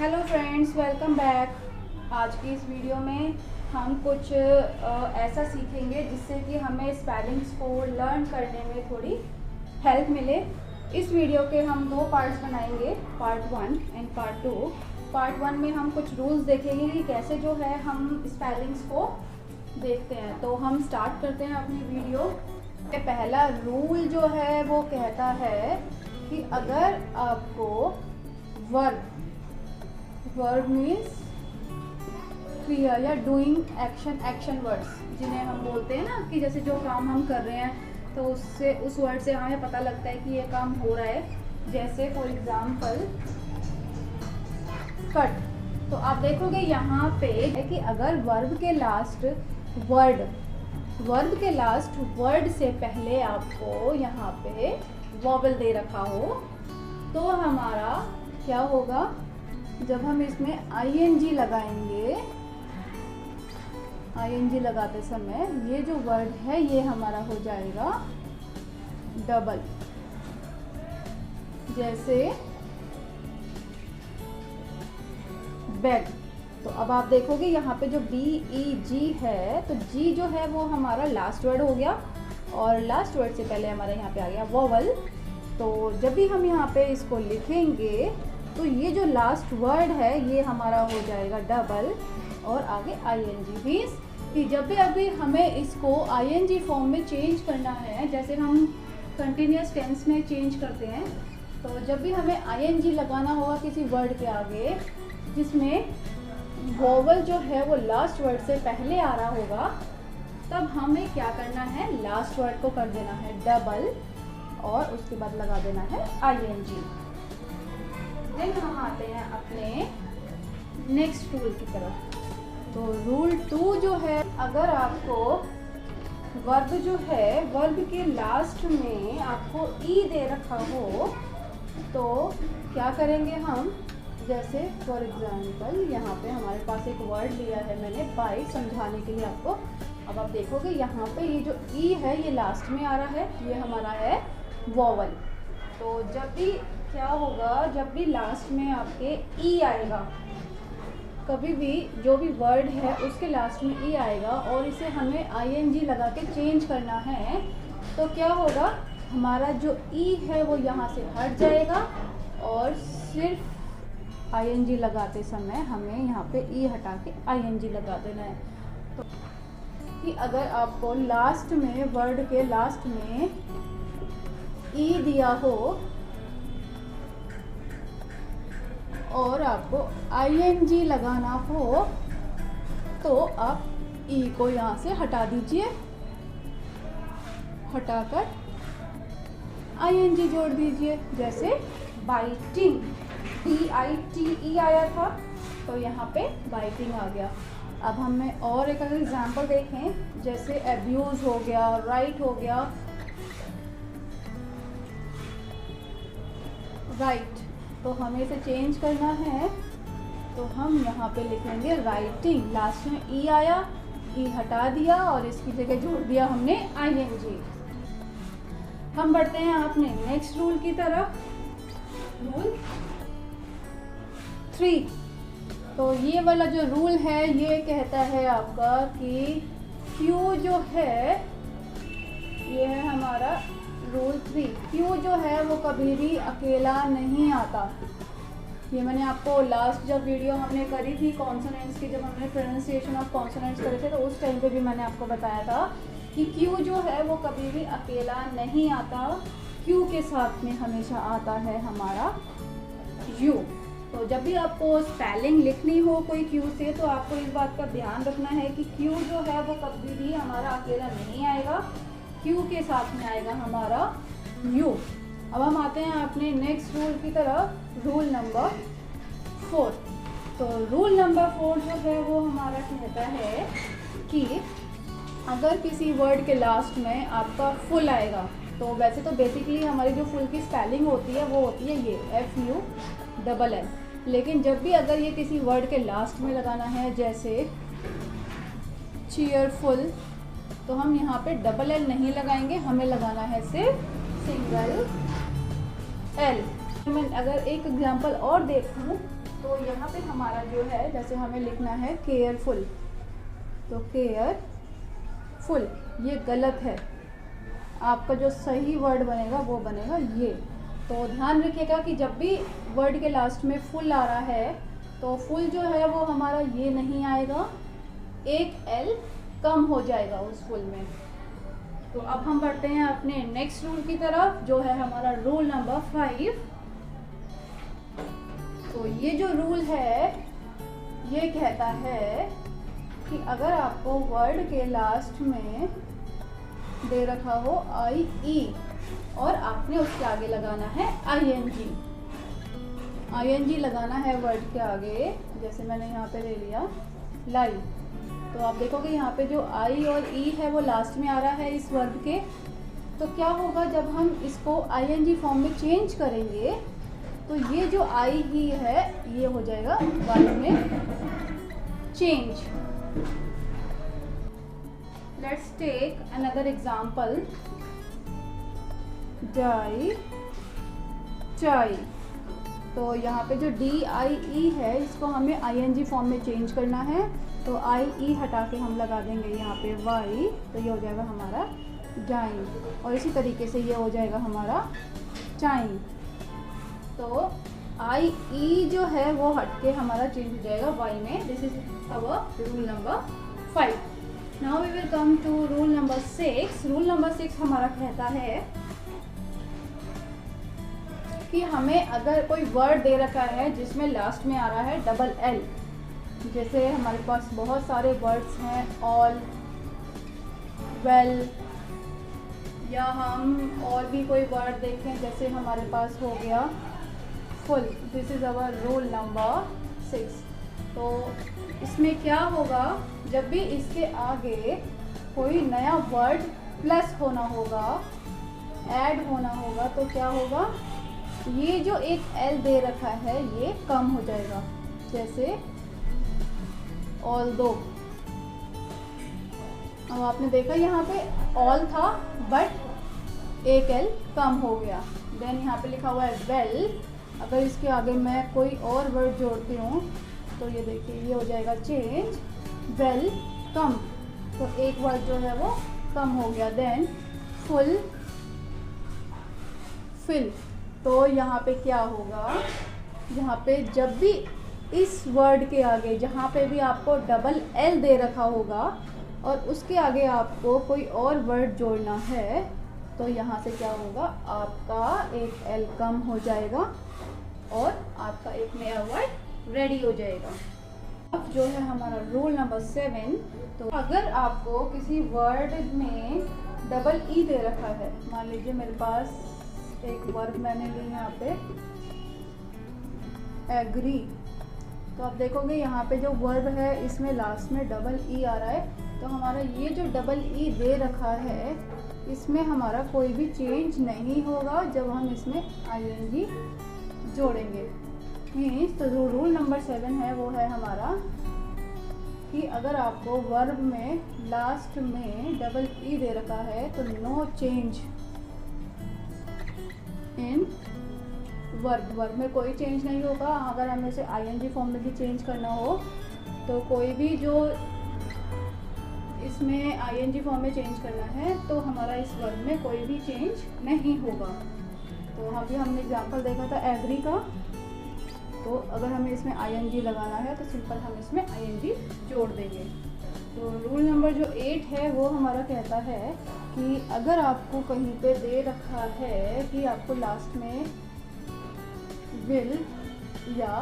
Hello friends, welcome back. आज की इस वीडियो में हम कुछ ऐसा सीखेंगे जिससे कि हमें स्पेलिंग्स को लर्न करने में थोड़ी हेल्प मिले। इस वीडियो के हम दो पार्ट्स बनाएंगे, पार्ट 1 एंड पार्ट 2। पार्ट 1 में हम कुछ रूल्स देखेंगे कि कैसे जो है हम स्पेलिंग्स को देखते हैं। तो हम स्टार्ट करते हैं अपनी वीडियो। पहला रूल जो है वो कहता है कि अगर आपको वर्ब मीन्स क्रिया या डूइंग एक्शन वर्ड्स जिन्हें हम बोलते हैं ना, कि जैसे जो काम हम कर रहे हैं तो उससे उस वर्ड से हमें पता लगता है कि ये काम हो रहा है। जैसे फॉर एग्जाम्पल कट। तो आप देखोगे यहाँ पे है कि अगर वर्ब के लास्ट वर्ड से पहले आपको यहाँ पे वॉवल दे रखा हो तो हमारा क्या होगा, जब हम इसमें ing लगाएंगे, ing लगाते समय ये जो वर्ड है ये हमारा हो जाएगा डबल। जैसे बेग। तो अब आप देखोगे यहाँ पे जो BEG है, तो G जो है वो हमारा लास्ट वर्ड हो गया और लास्ट वर्ड से पहले हमारा यहाँ पे आ गया वॉवल। तो जब भी हम यहाँ पे इसको लिखेंगे तो ये जो लास्ट वर्ड है ये हमारा हो जाएगा डबल और आगे ing। मीन्स कि जब भी अभी हमें इसको ing फॉर्म में चेंज करना है, जैसे हम कंटिन्यूस टेंस में चेंज करते हैं, तो जब भी हमें ing लगाना होगा किसी वर्ड के आगे जिसमें वोवल जो है वो लास्ट वर्ड से पहले आ रहा होगा, तब हमें क्या करना है, लास्ट वर्ड को कर देना है डबल और उसके बाद लगा देना है ing। देन हम आते हैं अपने नेक्स्ट रूल की तरफ। तो रूल 2 जो है, अगर आपको वर्ब जो है, वर्ब के लास्ट में आपको ई दे रखा हो तो क्या करेंगे हम। जैसे फॉर एग्जांपल यहाँ पे हमारे पास एक वर्ड लिया है मैंने बाइट, समझाने के लिए आपको। अब आप देखोगे यहाँ पे ये जो ई है ये लास्ट में आ रहा है, ये हमारा है वॉवल। तो जब भी क्या होगा, जब भी लास्ट में आपके ई आएगा, कभी भी जो भी वर्ड है उसके लास्ट में ई आएगा और इसे हमें ing लगा के चेंज करना है, तो क्या होगा, हमारा जो ई है वो यहाँ से हट जाएगा और सिर्फ ing लगाते समय हमें यहाँ पे ई हटा के ing लगा देना है। तो कि अगर आपको लास्ट में, वर्ड के लास्ट में ई दिया हो और आपको ing लगाना हो तो आप ई को यहाँ से हटा दीजिए, हटाकर ing जोड़ दीजिए। जैसे बाइटिंग, BITE आया था तो यहाँ पे बाइटिंग आ गया। अब हमें और एक अगर एग्जाम्पल देखें, जैसे अब्यूज हो गया, राइट हो गया, राइट। तो हमें इसे चेंज करना है तो हम यहाँ पे लिखेंगे राइटिंग। लास्ट में ई आया, ई हटा दिया और इसकी जगह जोड़ दिया हमने ing। हम बढ़ते हैं अपने नेक्स्ट रूल की तरफ, रूल 3। तो ये वाला जो रूल है ये कहता है आपका कि Q जो है, ये है हमारा रूल 3। Q जो है वो कभी भी अकेला नहीं आता। ये मैंने आपको लास्ट जब वीडियो हमने करी थी कॉन्सोनेंट्स की, जब हमने प्रोनाउंसिएशन ऑफ कॉन्सोनेंट्स करे थे, तो उस टाइम पे भी मैंने आपको बताया था कि Q जो है वो कभी भी अकेला नहीं आता। Q के साथ में हमेशा आता है हमारा U। तो जब भी आपको स्पेलिंग लिखनी हो कोई Q से, तो आपको इस बात का ध्यान रखना है कि Q जो है वो कभी भी हमारा अकेला नहीं आएगा, Q के साथ में आएगा हमारा U। अब हम आते हैं अपने नेक्स्ट रूल की तरफ, रूल नंबर 4। तो रूल नंबर 4 जो है वो हमारा कहता है कि अगर किसी वर्ड के लास्ट में आपका फुल आएगा, तो वैसे तो बेसिकली हमारी जो फुल की स्पेलिंग होती है वो होती है ये FULL। लेकिन जब भी अगर ये किसी वर्ड के लास्ट में लगाना है, जैसे चीयरफुल, तो हम यहाँ पे डबल L नहीं लगाएंगे, हमें लगाना है सिर्फ सिंगल L। मैं अगर एक एग्जांपल और देखूँ तो यहाँ पे हमारा जो है, जैसे हमें लिखना है केयरफुल, तो केयरफुल ये गलत है। आपका जो सही वर्ड बनेगा वो बनेगा ये। तो ध्यान रखिएगा कि जब भी वर्ड के लास्ट में फुल आ रहा है तो फुल जो है वो हमारा ये नहीं आएगा, एक एल कम हो जाएगा उस फुल में। तो अब हम बढ़ते हैं अपने नेक्स्ट रूल की तरफ, जो है हमारा रूल नंबर 5। तो ये जो रूल है ये कहता है कि अगर आपको वर्ड के लास्ट में दे रखा हो आई ई और आपने उसके आगे लगाना है आईएनजी लगाना है वर्ड के आगे। जैसे मैंने यहाँ पे ले लिया लाई, तो आप देखोगे यहाँ पे जो आई और ई है वो लास्ट में आ रहा है इस वर्ड के। तो क्या होगा जब हम इसको आईएनजी फॉर्म में चेंज करेंगे तो ये जो आई ही है ये हो जाएगा वाई में change. Let's take another example, डाई चाई। तो यहाँ पे जो डी आई ई है इसको हमें आईएनजी फॉर्म में चेंज करना है, तो आई ई हटा के हम लगा देंगे यहाँ पे वाई, तो ये हो जाएगा हमारा डाइन। और इसी तरीके से ये हो जाएगा हमारा चाइन। तो आई ई जो है वो हट के हमारा चेंज हो जाएगा वाई में। This is our rule number 5। Now we will come to rule number 6। Rule number 6 हमारा कहता है कि हमें अगर कोई वर्ड दे रखा है जिसमें लास्ट में आ रहा है डबल एल, जैसे हमारे पास बहुत सारे वर्ड्स हैं ऑल, वेल, या हम और भी कोई वर्ड देखें, जैसे हमारे पास हो गया full. This is our rule number 6। तो इसमें क्या होगा, जब भी इसके आगे कोई नया वर्ड प्लस होना होगा, ऐड होना होगा, तो क्या होगा, ये जो एक एल दे रखा है ये कम हो जाएगा। जैसे ऑल्दो, अब आपने देखा यहाँ पे ऑल था बट एक एल कम हो गया। देन यहाँ पे लिखा हुआ है वेल, अगर इसके आगे मैं कोई और वर्ड जोड़ती हूँ तो ये देखिए ये हो जाएगा चेंज, वेल कम, तो एक वर्ड जो है वो कम हो गया। देन फुल, फिल, तो यहाँ पे क्या होगा, यहाँ पे जब भी इस वर्ड के आगे जहाँ पे भी आपको डबल एल दे रखा होगा और उसके आगे आपको कोई और वर्ड जोड़ना है, तो यहाँ से क्या होगा, आपका एक एल कम हो जाएगा और आपका एक नया वर्ड रेडी हो जाएगा। अब जो है हमारा रूल नंबर 7। तो अगर आपको किसी वर्ड में डबल ई दे रखा है, मान लीजिए मेरे पास एक वर्ड मैंने ली यहाँ पे एग्री, तो आप देखोगे यहाँ पे जो वर्ब है इसमें लास्ट में डबल ई आ रहा है। तो हमारा ये जो डबल ई दे रखा है इसमें हमारा कोई भी चेंज नहीं होगा जब हम इसमें आईएनजी जोड़ेंगे। मीन्स तो जो रूल नंबर 7 है वो है हमारा कि अगर आपको वर्ब में लास्ट में डबल ई दे रखा है तो नो चेंज इन वर्ब में कोई चेंज नहीं होगा। अगर हमें इसे आईएनजी फॉर्म में भी चेंज करना हो तो कोई भी जो इसमें आईएनजी फॉर्म में चेंज करना है तो हमारा इस वर्ब में कोई भी चेंज नहीं होगा। तो अभी हमने एग्जांपल देखा था एग्री का, तो अगर हमें इसमें आईएनजी लगाना है तो सिंपल हम इसमें आईएनजी जोड़ देंगे। तो रूल नंबर जो 8 है वो हमारा कहता है कि अगर आपको कहीं पे दे रखा है कि आपको लास्ट में विल या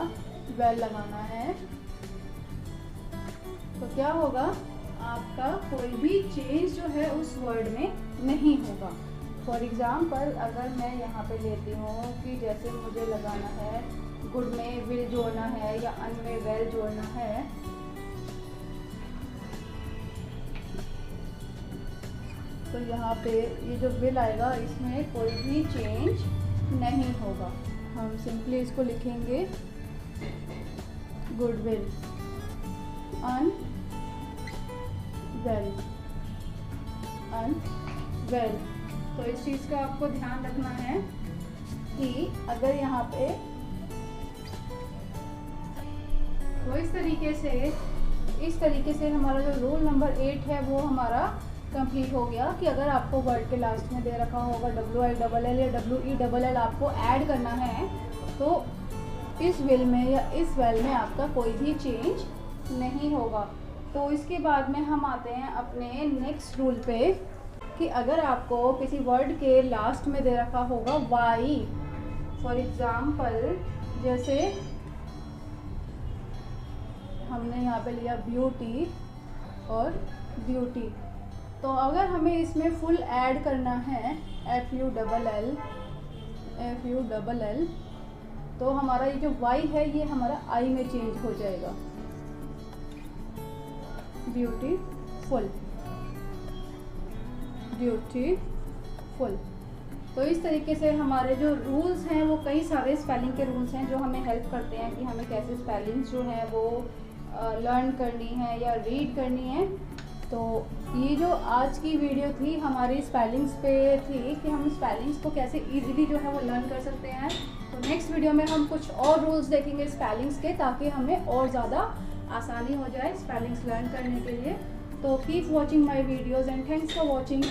वेल लगाना है, तो क्या होगा, आपका कोई भी चेंज जो है उस वर्ड में नहीं होगा। फॉर एग्ज़ाम्पल अगर मैं यहाँ पे लेती हूँ कि जैसे मुझे लगाना है गुड में विल जोड़ना है या अन में वेल जोड़ना है, तो यहाँ पे ये जो विल आएगा इसमें कोई भी चेंज नहीं होगा। हम सिंपली इसको लिखेंगे गुड विल अन वेल अन वेल। तो इस चीज़ का आपको ध्यान रखना है कि अगर यहाँ पे तो इस तरीके से हमारा जो रूल नंबर 8 है वो हमारा कंप्लीट हो गया कि अगर आपको वर्ड के लास्ट में दे रखा होगा WILL या WELL आपको ऐड करना है तो इस विल में या इस वेल में आपका कोई भी चेंज नहीं होगा। तो इसके बाद में हम आते हैं अपने नेक्स्ट रूल पे कि अगर आपको किसी वर्ड के लास्ट में दे रखा होगा वाई, फॉर एग्ज़ाम्पल जैसे हमने यहाँ पे लिया ब्यूटी और ब्यूटी, तो अगर हमें इसमें फुल ऐड करना है FULL तो हमारा ये जो वाई है ये हमारा आई में चेंज हो जाएगा, ब्यूटीफुल। तो इस तरीके से हमारे जो रूल्स हैं वो कई सारे स्पेलिंग के रूल्स हैं जो हमें हेल्प करते हैं कि हमें कैसे स्पेलिंग्स जो है वो लर्न करनी है या रीड करनी है। तो ये जो आज की वीडियो थी हमारी स्पेलिंग्स पे थी कि हम स्पेलिंग्स को कैसे इजीली जो है वो लर्न कर सकते हैं। तो नेक्स्ट वीडियो में हम कुछ और रूल्स देखेंगे स्पेलिंग्स के, ताकि हमें और ज़्यादा आसानी हो जाए स्पेलिंग्स लर्न करने के लिए। तो keep watching my videos and thanks for watching.